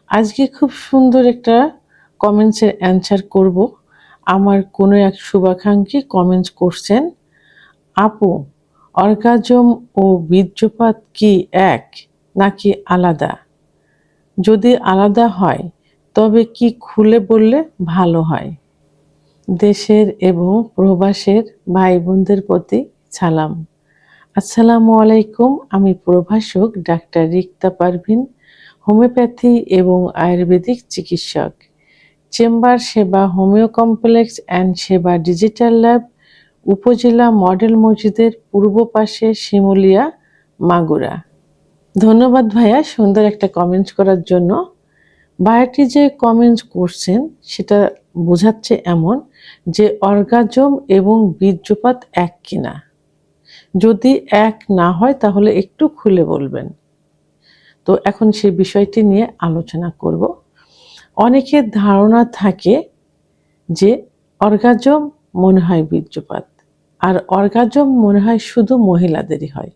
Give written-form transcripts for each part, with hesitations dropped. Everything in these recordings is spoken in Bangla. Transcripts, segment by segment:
আজকে খুব সুন্দর একটা কমেন্টসের অ্যান্সার করব। আমার কোনো এক শুভাকাঙ্ক্ষী কমেন্টস করছেন, আপু, অর্গাজম ও বীর্যপাত কি এক নাকি আলাদা? যদি আলাদা হয় তবে কি খুলে বললে ভালো হয়? দেশের এবং প্রবাসের ভাই বোনদের প্রতি সালাম। আসসালামু আলাইকুম। আমি প্রভাষক ডাক্তার রিক্তা পারভিন, হোমিওপ্যাথি এবং আয়ুর্বেদিক চিকিৎসক। চেম্বার সেবা হোমিও কমপ্লেক্স অ্যান্ড সেবা ডিজিটাল ল্যাব, উপজেলা মডেল মসজিদের পূর্ব পাশে, শিমুলিয়া, মাগুরা। ধন্যবাদ ভাইয়া সুন্দর একটা কমেন্টস করার জন্য। ভাইয়াটি যে কমেন্টস করছেন সেটা বোঝাচ্ছে এমন যে অর্গাজম এবং বীর্যপাত এক কিনা। যদি এক না হয় তাহলে একটু খুলে বলবেন। তো এখন সেই বিষয়টি নিয়ে আলোচনা করব। অনেকের ধারণা থাকে যে অর্গাজম মনে হয় বীর্যপাত, আর অর্গাজম মনে হয় শুধু মহিলাদেরই হয়,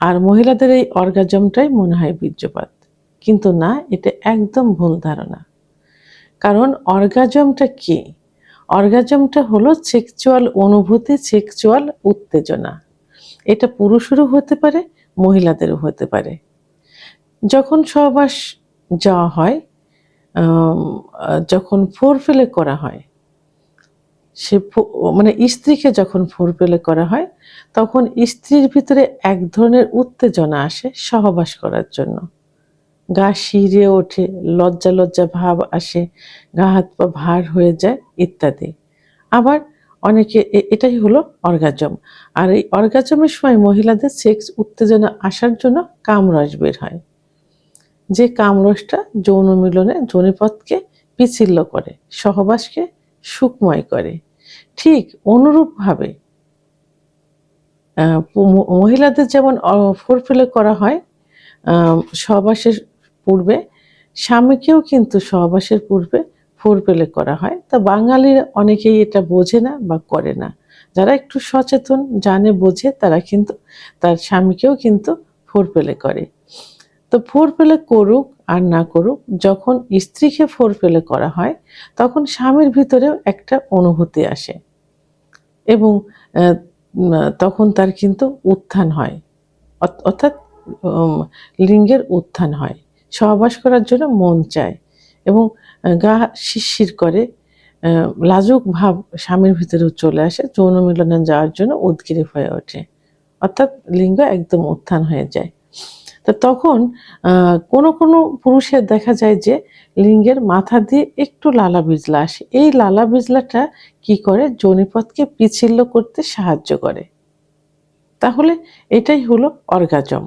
আর মহিলাদের এই অর্গাজমটাই মনে হয় বীর্যপাত। কিন্তু না, এটা একদম ভুল ধারণা। কারণ অর্গাজমটা কি? অর্গাজমটা হলো সেক্সুয়াল অনুভূতি, সেক্সুয়াল উত্তেজনা। এটা পুরুষেরও হতে পারে, মহিলাদেরও হতে পারে। যখন সহবাস যাওয়া হয়, যখন ফোরপ্লে করা হয়, সে মানে স্ত্রীকে যখন ফোরপ্লে করা হয়, তখন স্ত্রীর ভিতরে এক ধরনের উত্তেজনা আসে সহবাস করার জন্য। গা শিরে ওঠে, লজ্জা লজ্জা ভাব আসে, গা হাত পা ভার হয়ে যায় ইত্যাদি। আবার অনেকে এটাই হলো অর্গাজম। আর এই অর্গাজমের সময় মহিলাদের সেক্স উত্তেজনা আসার জন্য কামরস বের হয়, যে কামরসটা যৌন মিলনে যোনিপথকে পিচ্ছিল্য করে, সহবাসকে সুখময় করে। ঠিক অনুরূপভাবে মহিলাদের যেমন ফোরপ্লে করা হয় সহবাসের পূর্বে, স্বামীকেও কিন্তু সহবাসের পূর্বে ফোরপ্লে করা হয়। তা বাঙালির অনেকেই এটা বোঝে না বা করে না। যারা একটু সচেতন, জানে, বোঝে, তারা কিন্তু তার স্বামীকেও কিন্তু ফোরপ্লে করে। তো ফোরপ্লে করুক আর না করুক, যখন স্ত্রীকে ফোরপ্লে করা হয় তখন স্বামীর ভিতরেও একটা অনুভূতি আসে এবং তখন তার কিন্তু উত্থান হয়, অর্থাৎ লিঙ্গের উত্থান হয়, সহবাস করার জন্য মন চায় এবং গা শিরশির করে, লাজুক ভাব স্বামীর ভিতরেও চলে আসে, যৌন মিলনে যাওয়ার জন্য উদগ্রীব হয়ে ওঠে, অর্থাৎ লিঙ্গ একদম উত্থান হয়ে যায়। তো তখন কোনো কোনো পুরুষের দেখা যায় যে লিঙ্গের মাথা দিয়ে একটু লালা বিজলা আসে। এই লালা বিজলাটা কি করে? যোনিপথকে পিচ্ছিল্য করতে সাহায্য করে। তাহলে এটাই হলো অর্গাজম।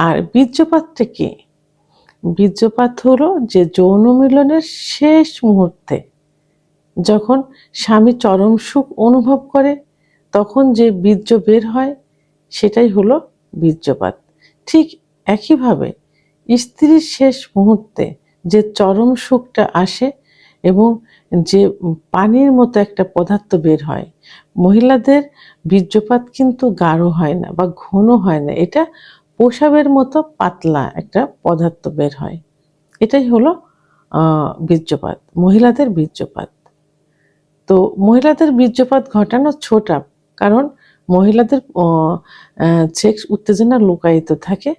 আর বীর্যপাতটা কি? বীর্যপাত হলো যে যৌন মিলনের শেষ মুহূর্তে যখন স্বামী চরম সুখ অনুভব করে তখন যে বীর্য বের হয়, সেটাই হলো বীর্যপাত। ঠিক একইভাবে স্ত্রীর শেষ মুহূর্তে যে চরম সুখটা আসে এবং যে পানির মতো একটা পদার্থ বের হয়, মহিলাদের বীর্যপাত কিন্তু গাঢ় হয় না বা ঘন হয় না, এটা প্রসাবের মতো পাতলা একটা পদার্থ বের হয়। এটাই হলো বীর্যপাত, মহিলাদের বীর্যপাত। তো মহিলাদের বীর্যপাত ঘটানো ছোটা, কারণ মহিলাদের সেক্স উত্তেজনা লুকায়িত থাকে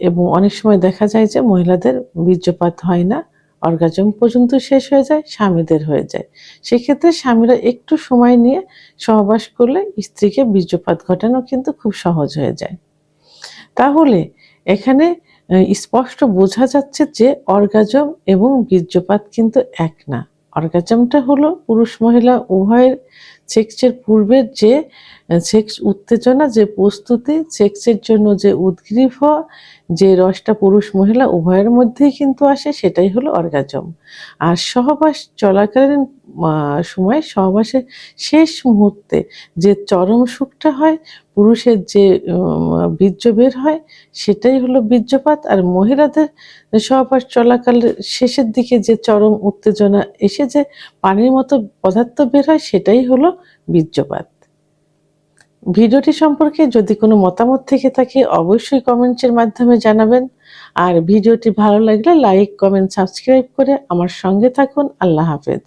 এবং অনেক সময় দেখা যায় যে মহিলাদের বীর্যপাত হয় না, অর্গাজম পর্যন্ত শেষ হয়ে যায়, স্বামীদের হয়ে যায়। সেক্ষেত্রে স্বামীরা একটু সময় নিয়ে সহবাস করলে স্ত্রীকে বীর্যপাত ঘটানো কিন্তু খুব সহজ হয়ে যায়। তাহলে এখানে স্পষ্ট বোঝা যাচ্ছে যে অর্গাজম এবং বীর্যপাত কিন্তু এক না। অর্গাজমটা হলো পুরুষ মহিলা উভয়ের সেক্সের পূর্বের যে সেক্স উত্তেজনা, যে প্রস্তুতি, সেক্সের জন্য যে উদ্গ্রীব হওয়া, যে রসটা পুরুষ মহিলা উভয়ের মধ্যেই কিন্তু আসে, সেটাই হলো অর্গাজম। আর সহবাস চলাকালীন সময়, সহবাসের শেষ মুহূর্তে যে চরম সুখটা হয়, পুরুষের যে বীর্য বের হয়, সেটাই হলো বীর্যপাত। আর মহিলাদের সহবাস চলাকালের শেষের দিকে যে চরম উত্তেজনা এসে যে পানির মতো পদার্থ বের হয়, সেটাই হলো বীর্যপাত। ভিডিওটি সম্পর্কে যদি কোনো মতামত থেকে থাকে অবশ্যই কমেন্টসের মাধ্যমে জানাবেন। আর ভিডিওটি ভালো লাগলে লাইক, কমেন্ট, সাবস্ক্রাইব করে আমার সঙ্গে থাকুন। আল্লাহ হাফেজ।